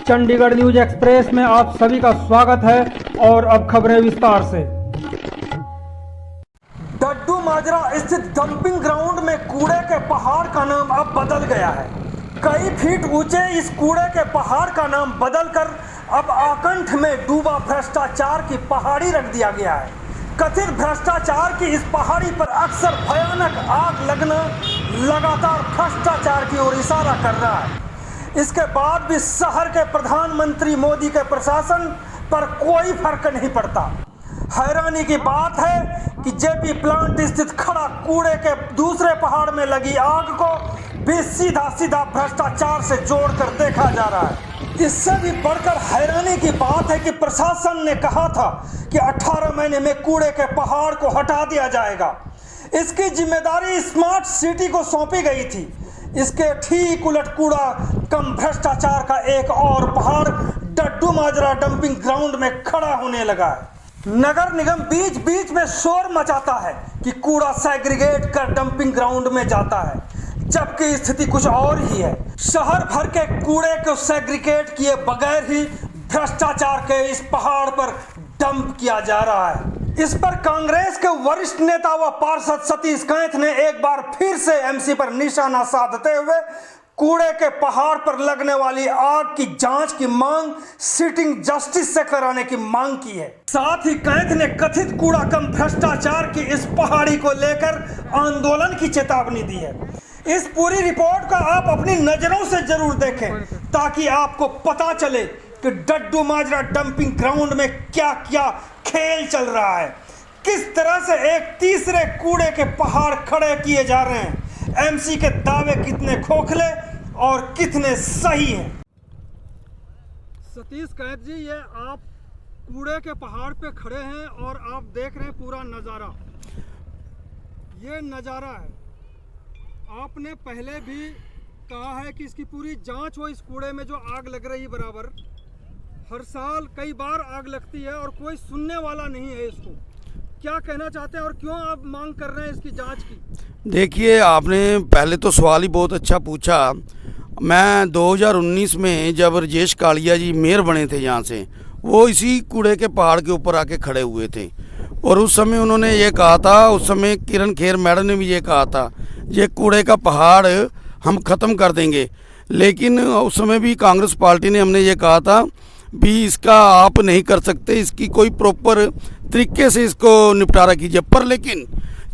Chandigarh news express में आप सभी का स्वागत है और अब खबरें विस्तार से। डड्डू माजरा स्थित डंपिंग ग्राउंड में कूड़े के पहाड़ का नाम अब बदल गया है। कई फीट ऊंचे इस कूड़े के पहाड़ का नाम बदलकर अब आकंठ में डूबा भ्रष्टाचार की पहाड़ी रख दिया गया है। कथित भ्रष्टाचार की इस पहाड़ी पर अक्सर भयानक आग लगना लगातार भ्रष्टाचार की ओर इशारा कर रहा है। इसके बाद भी शहर के प्रधानमंत्री मोदी के प्रशासन पर कोई फर्क नहीं पड़ता। हैरानी की बात है कि जेपी प्लांट स्थित खड़ा कूड़े के दूसरे पहाड़ में लगी आग को भी सीधा भ्रष्टाचार से जोड़कर देखा जा रहा है। इससे भी बढ़कर हैरानी की बात है कि प्रशासन ने कहा था कि 18 महीने में कूड़े के पहाड़ को हटा दिया जाएगा। इसकी जिम्मेदारी स्मार्ट सिटी को सौंपी गई थी। इसके ठीक उलट कूड़ा कम भ्रष्टाचार का एक और पहाड़ डड्डू माजरा डंपिंग ग्राउंड में खड़ा होने लगा है। नगर निगम बीच बीच में शोर मचाता है कि कूड़ा सेग्रीगेट कर डंपिंग ग्राउंड में जाता है, जबकि स्थिति कुछ और ही है। शहर भर के कूड़े को सेग्रीगेट किए बगैर ही भ्रष्टाचार के इस पहाड़ पर डंप किया जा रहा है। इस पर कांग्रेस के वरिष्ठ नेता व पार्षद सतीश कैंथ ने एक बार फिर से एमसी पर निशाना साधते हुए कूड़े के पहाड़ पर लगने वाली आग की जांच की मांग सिटिंग जस्टिस से कराने की मांग की है। साथ ही कैंथ ने कथित कूड़ा कम भ्रष्टाचार की इस पहाड़ी को लेकर आंदोलन की चेतावनी दी है। इस पूरी रिपोर्ट को आप अपनी नजरों से जरूर देखें ताकि आपको पता चले कि डड्डू माजरा डंपिंग ग्राउंड में क्या क्या खेल चल रहा है, किस तरह से एक तीसरे कूड़े के पहाड़ खड़े किए जा रहे हैं। एमसी के दावे कितने खोखले और कितने सही हैं। सतीश कैंथ जी, ये आप कूड़े के पहाड़ पे खड़े हैं और आप देख रहे हैं पूरा नज़ारा। ये नज़ारा है, आपने पहले भी कहा है कि इसकी पूरी जांच हो। इस कूड़े में जो आग लग रही बराबर हर साल कई बार आग लगती है और कोई सुनने वाला नहीं है। इसको क्या कहना चाहते हैं और क्यों आप मांग कर रहे हैं इसकी जांच की? देखिए, आपने पहले तो सवाल ही बहुत अच्छा पूछा। मैं 2019 में जब राजेश कालिया जी मेयर बने थे यहाँ से, वो इसी कूड़े के पहाड़ के ऊपर आके खड़े हुए थे और उस समय उन्होंने ये कहा था, उस समय किरण खेर मैडम ने भी ये कहा था, ये कूड़े का पहाड़ हम ख़त्म कर देंगे। लेकिन उस समय भी कांग्रेस पार्टी ने हमने ये कहा था भी इसका आप नहीं कर सकते, इसकी कोई प्रॉपर तरीके से इसको निपटारा कीजिए। पर लेकिन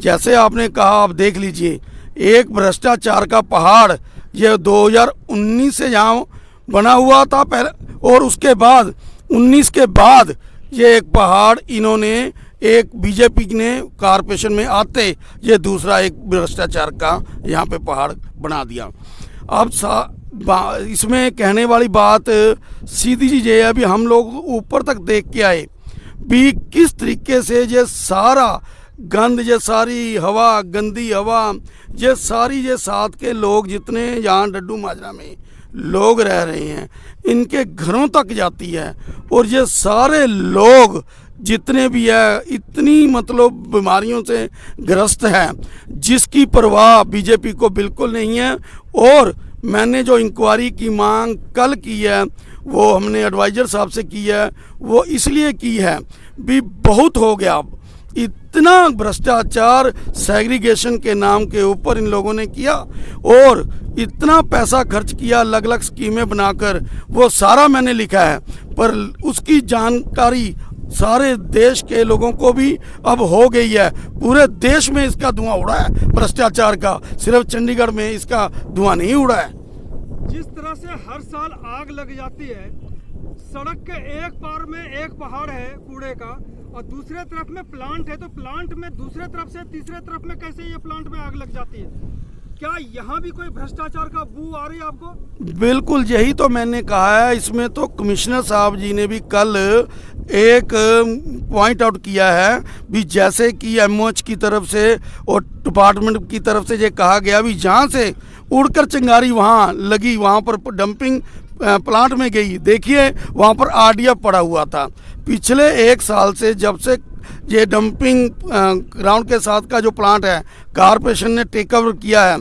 जैसे आपने कहा, आप देख लीजिए, एक भ्रष्टाचार का पहाड़ ये 2019 से यहाँ बना हुआ था पहले, और उसके बाद 19 के बाद ये एक पहाड़ इन्होंने एक बीजेपी ने कारपोरेशन में आते ये दूसरा एक भ्रष्टाचार का यहाँ पे पहाड़ बना दिया। अब इसमें कहने वाली बात सीधी चीज़ ये है, अभी हम लोग ऊपर तक देख के आए भी किस तरीके से ये सारा गंद, ये सारी हवा, गंदी हवा, ये सारी ये साथ के लोग जितने यहाँ डड्डू माजरा में लोग रह रहे हैं इनके घरों तक जाती है। और ये सारे लोग जितने भी है इतनी मतलब बीमारियों से ग्रस्त है जिसकी परवाह बीजेपी को बिल्कुल नहीं है। और मैंने जो इंक्वायरी की मांग कल की है वो हमने एडवाइज़र साहब से की है, वो इसलिए की है भी बहुत हो गया। इतना भ्रष्टाचार सेग्रीगेशन के नाम के ऊपर इन लोगों ने किया और इतना पैसा खर्च किया अलग अलग स्कीमें बनाकर, वो सारा मैंने लिखा है। पर उसकी जानकारी सारे देश के लोगों को भी अब हो गई है। पूरे देश में इसका धुआं उड़ा है भ्रष्टाचार का, सिर्फ चंडीगढ़ में इसका धुआं नहीं उड़ा है। जिस तरह से हर साल आग लग जाती है, सड़क के एक पार में एक पहाड़ है कूड़े का और दूसरे तरफ में प्लांट है, तो प्लांट में दूसरे तरफ से तीसरे तरफ में कैसे ये प्लांट में आग लग जाती है? क्या यहाँ भी कोई भ्रष्टाचार का बू आ रही है आपको? बिल्कुल, यही तो मैंने कहा है। इसमें तो कमिश्नर साहब जी ने भी कल एक पॉइंट आउट किया है भी जैसे कि एमओएच की तरफ से और डिपार्टमेंट की तरफ से ये कहा गया भी जहाँ से उड़कर चिंगारी वहाँ लगी, वहाँ पर डंपिंग प्लांट में गई। देखिए वहाँ पर आरडीएफ पड़ा हुआ था। पिछले 1 साल से जब से ये डंपिंग ग्राउंड के साथ का जो प्लांट है कारपोरेशन ने टेक ओवर किया है,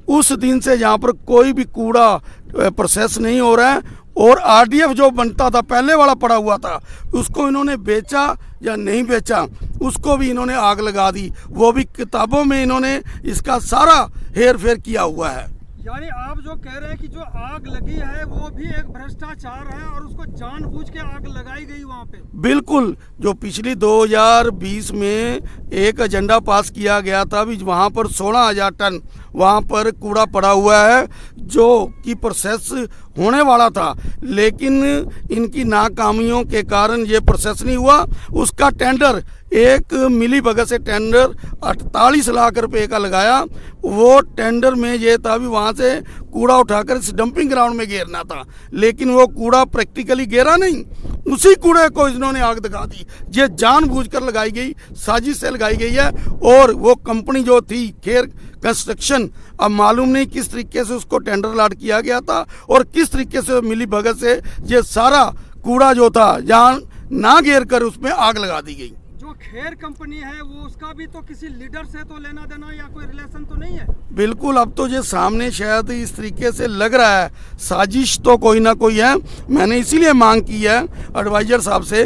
उस दिन से यहाँ पर कोई भी कूड़ा प्रोसेस नहीं हो रहा है और आरडीएफ जो बनता था पहले वाला पड़ा हुआ था उसको इन्होंने बेचा या नहीं बेचा, उसको भी इन्होंने आग लगा दी। वो भी किताबों में इन्होंने इसका सारा हेर फेर किया हुआ है। यानी आप जो कह रहे हैं कि जो आग लगी है वो भी एक भ्रष्टाचार है और उसको जानबूझ के आग लगाई गई वहाँ पे। बिल्कुल, जो पिछली 2020 में एक एजेंडा पास किया गया था भी वहाँ पर 16,000 टन वहाँ पर कूड़ा पड़ा हुआ है जो कि प्रोसेस होने वाला था, लेकिन इनकी नाकामियों के कारण ये प्रोसेस नहीं हुआ। उसका टेंडर एक मिली भगत से टेंडर 48 लाख रुपए का लगाया। वो टेंडर में ये था भी वहाँ से कूड़ा उठाकर इस डंपिंग ग्राउंड में गिरना था, लेकिन वो कूड़ा प्रैक्टिकली गिरा नहीं, उसी कूड़े को इन्होंने आग लगा दी। ये जानबूझकर लगाई गई साजिश से लगाई गई है। और वो कंपनी जो थी खेर कंस्ट्रक्शन, अब मालूम नहीं किस तरीके से उसको टेंडर अलॉट किया गया था और किस तरीके से मिली भगत से ये सारा कूड़ा जो था जहाँ ना घेर कर उसमें आग लगा दी गई। जो खेर कंपनी है वो उसका भी तो किसी लीडर से तो लेना देना या कोई रिलेशन तो नहीं है? बिल्कुल, अब तो ये सामने शायद इस तरीके से लग रहा है साजिश तो कोई ना कोई है। मैंने इसीलिए मांग की है एडवाइजर साहब से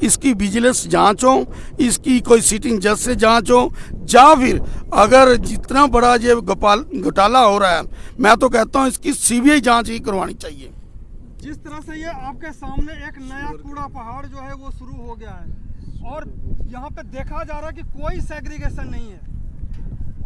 इसकी विजिलेंस जांच हो, इसकी कोई सिटिंग जज से जांच हो, या फिर अगर जितना बड़ा ये घोटाला हो रहा है मैं तो कहता हूँ इसकी सीबीआई जांच ही करवानी चाहिए। जिस तरह से ये आपके सामने एक नया कूड़ा पहाड़ जो है वो शुरू हो गया है और यहाँ पे देखा जा रहा है कि कोई सेग्रीगेशन नहीं है,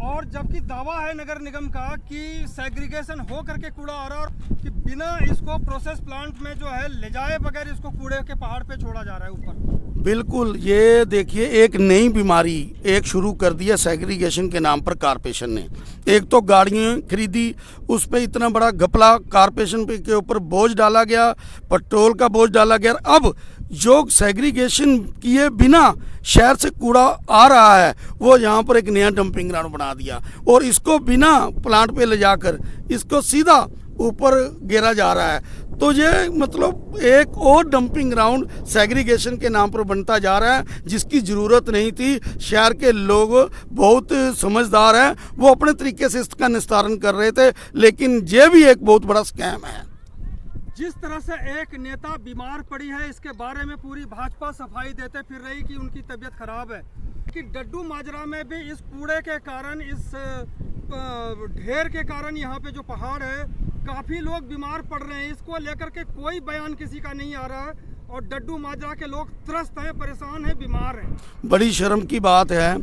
और जबकि दावा है नगर निगम का कि सेग्रीगेशन हो करके कूड़ा आ रहा है और कि बिना इसको प्रोसेस प्लांट में जो है ले जाए बगैर इसको कूड़े के पहाड़ पे छोड़ा जा रहा है ऊपर। बिल्कुल, ये देखिए एक नई बीमारी एक शुरू कर दिया सेग्रीगेशन के नाम पर कारपोरेशन ने। एक तो गाड़ियाँ खरीदी, उस पर इतना बड़ा घपला कारपोरेशन के ऊपर बोझ डाला गया, पेट्रोल का बोझ डाला गया। अब जो सेग्रीगेशन किए बिना शहर से कूड़ा आ रहा है वो यहाँ पर एक नया डंपिंग ग्राउंड बना दिया और इसको बिना प्लांट पे ले जाकर इसको सीधा ऊपर गिरा जा रहा है। तो ये मतलब एक और डंपिंग ग्राउंड सेग्रीगेशन के नाम पर बनता जा रहा है जिसकी ज़रूरत नहीं थी। शहर के लोग बहुत समझदार हैं, वो अपने तरीके से इसका निस्तारण कर रहे थे, लेकिन ये भी एक बहुत बड़ा स्कैम है। जिस तरह से एक नेता बीमार पड़ी है इसके बारे में पूरी भाजपा सफाई देते फिर रही कि उनकी तबीयत खराब है, कि डड्डू माजरा में भी इस कूड़े के कारण, इस ढेर के कारण यहाँ पे जो पहाड़ है काफ़ी लोग बीमार पड़ रहे हैं। इसको लेकर के कोई बयान किसी का नहीं आ रहा है और डड्डू माजरा के लोग त्रस्त हैं, परेशान हैं, बीमार हैं। बड़ी शर्म की बात है।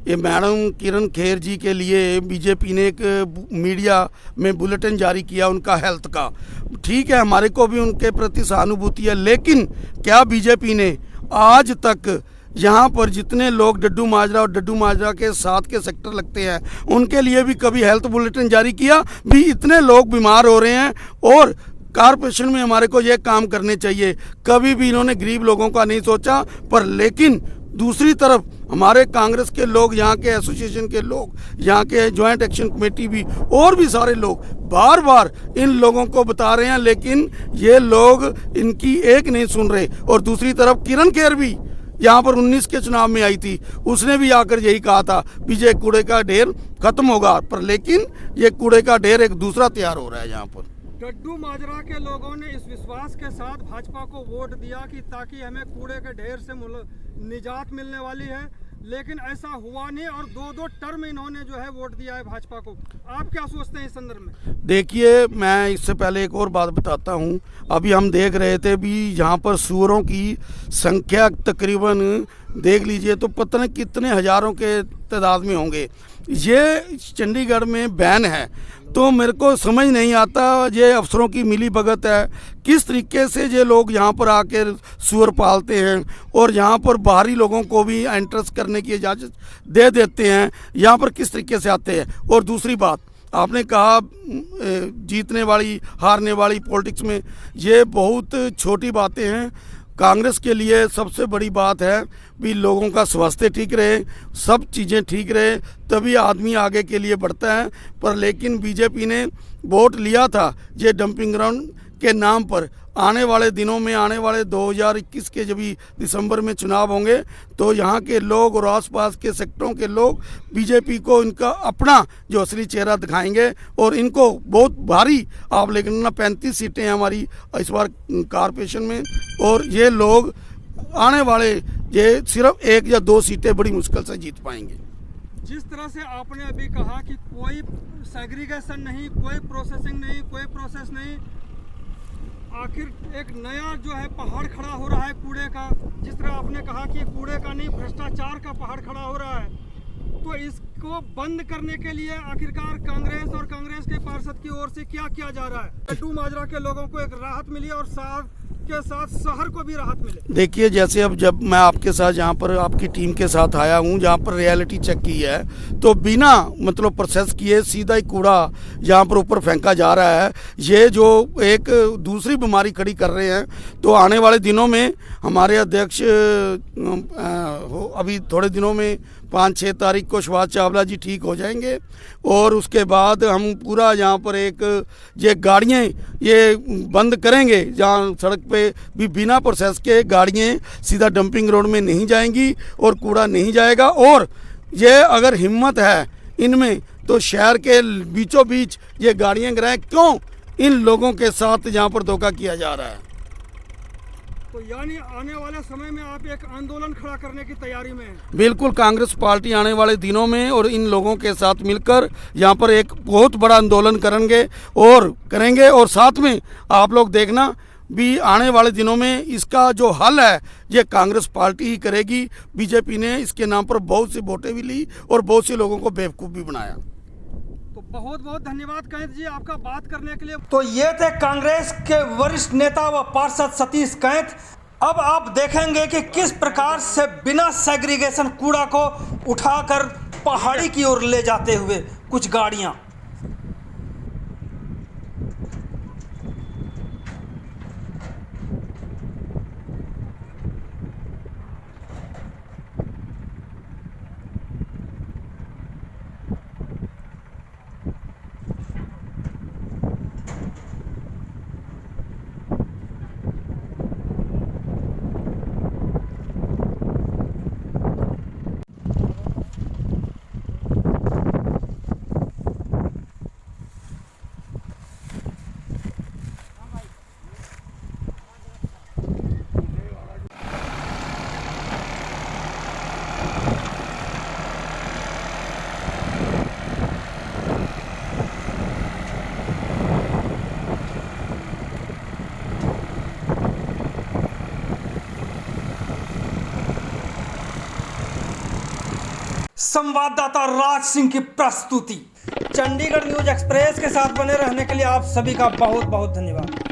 ये मैडम किरण खेर जी के लिए बीजेपी ने एक मीडिया में बुलेटिन जारी किया उनका हेल्थ का। ठीक है, हमारे को भी उनके प्रति सहानुभूति है, लेकिन क्या बीजेपी ने आज तक यहाँ पर जितने लोग डड्डू माजरा और डड्डू माजरा के साथ के सेक्टर लगते हैं उनके लिए भी कभी हेल्थ बुलेटिन जारी किया? भी इतने लोग बीमार हो रहे हैं और कारपोरेशन में हमारे को ये काम करने चाहिए। कभी भी इन्होंने गरीब लोगों का नहीं सोचा। पर लेकिन दूसरी तरफ हमारे कांग्रेस के लोग, यहाँ के एसोसिएशन के लोग, यहाँ के ज्वाइंट एक्शन कमेटी भी और भी सारे लोग बार बार इन लोगों को बता रहे हैं, लेकिन ये लोग इनकी एक नहीं सुन रहे। और दूसरी तरफ किरण खेर भी यहाँ पर 19 के चुनाव में आई थी, उसने भी आकर यही कहा था कि ये कूड़े का ढेर खत्म होगा, पर लेकिन ये कूड़े का ढेर एक दूसरा तैयार हो रहा है यहाँ पर। डड्डू माजरा के लोगों ने इस विश्वास के साथ भाजपा को वोट दिया कि ताकि हमें कूड़े के ढेर से निजात मिलने वाली है, लेकिन ऐसा हुआ नहीं और दो टर्म इन्होंने जो है वोट दिया है भाजपा को। आप क्या सोचते हैं इस संदर्भ में? देखिए, मैं इससे पहले एक और बात बताता हूँ। अभी हम देख रहे थे भी यहाँ पर सूअरों की संख्या तकरीबन देख लीजिए तो पता नहीं कितने हज़ारों के तादाद में होंगे। ये चंडीगढ़ में बैन है, तो मेरे को समझ नहीं आता ये अफसरों की मिली भगत है, किस तरीके से ये लोग यहाँ पर आकर सूअर पालते हैं और यहाँ पर बाहरी लोगों को भी एंट्रेंस करने की इजाज़त दे देते हैं, यहाँ पर किस तरीके से आते हैं। और दूसरी बात, आपने कहा जीतने वाली हारने वाली पॉलिटिक्स में, ये बहुत छोटी बातें हैं। कांग्रेस के लिए सबसे बड़ी बात है भी लोगों का स्वास्थ्य ठीक रहे, सब चीज़ें ठीक रहे, तभी आदमी आगे के लिए बढ़ता है। पर लेकिन बीजेपी ने वोट लिया था ये डंपिंग ग्राउंड के नाम पर, आने वाले दिनों में, आने वाले 2021 के जब भी दिसंबर में चुनाव होंगे तो यहाँ के लोग और आसपास के सेक्टरों के लोग बीजेपी को इनका अपना जो असली चेहरा दिखाएंगे और इनको बहुत भारी आप लेकिन ना 35 सीटें हैं हमारी इस बार कारपोरेशन में, और ये लोग आने वाले ये सिर्फ 1 या 2 सीटें बड़ी मुश्किल से जीत पाएंगे। जिस तरह से आपने अभी कहा कि कोई सेग्रीगेशन नहीं, कोई प्रोसेसिंग नहीं, कोई प्रोसेस नहीं, आखिर एक नया जो है पहाड़ खड़ा हो रहा है कूड़े का। जिस तरह आपने कहा कि कूड़े का नहीं, भ्रष्टाचार का पहाड़ खड़ा हो रहा है, तो इसको बंद करने के लिए आखिरकार कांग्रेस और कांग्रेस के पार्षद की ओर से क्या किया जा रहा है? लड्डू माजरा के लोगों को एक राहत मिली और साथ के साथ शहर को भी राहत मिले। देखिए, जैसे अब जब मैं आपके साथ यहाँ पर आपकी टीम के साथ आया हूँ, जहाँ पर रियलिटी चेक की है, तो बिना मतलब प्रोसेस किए सीधा ही कूड़ा यहाँ पर ऊपर फेंका जा रहा है। ये जो एक दूसरी बीमारी खड़ी कर रहे हैं, तो आने वाले दिनों में हमारे अध्यक्ष अभी थोड़े दिनों में 5-6 तारीख को सुभाष चावला जी ठीक हो जाएंगे और उसके बाद हम पूरा यहाँ पर एक ये गाड़ियाँ ये बंद करेंगे, जहाँ सड़क पे भी बिना प्रोसेस के गाड़ियाँ सीधा डंपिंग ग्राउंड में नहीं जाएंगी और कूड़ा नहीं जाएगा। और ये अगर हिम्मत है इनमें तो शहर के बीचों बीच ये गाड़ियाँ गिराएं, क्यों इन लोगों के साथ यहाँ पर धोखा किया जा रहा है। तो यानी आने वाले समय में आप एक आंदोलन खड़ा करने की तैयारी में हैं? बिल्कुल, कांग्रेस पार्टी आने वाले दिनों में और इन लोगों के साथ मिलकर यहाँ पर एक बहुत बड़ा आंदोलन करेंगे और साथ में आप लोग देखना भी आने वाले दिनों में इसका जो हल है ये कांग्रेस पार्टी ही करेगी। बीजेपी ने इसके नाम पर बहुत सी वोटें भी ली और बहुत से लोगों को बेवकूफ़ भी बनाया। तो बहुत बहुत धन्यवाद कैंथ जी आपका बात करने के लिए। तो ये थे कांग्रेस के वरिष्ठ नेता व पार्षद सतीश कैंथ। अब आप देखेंगे कि किस प्रकार से बिना सेग्रीगेशन कूड़ा को उठाकर पहाड़ी की ओर ले जाते हुए कुछ गाड़ियां। संवाददाता राज सिंह की प्रस्तुति। चंडीगढ़ न्यूज एक्सप्रेस के साथ बने रहने के लिए आप सभी का बहुत बहुत धन्यवाद।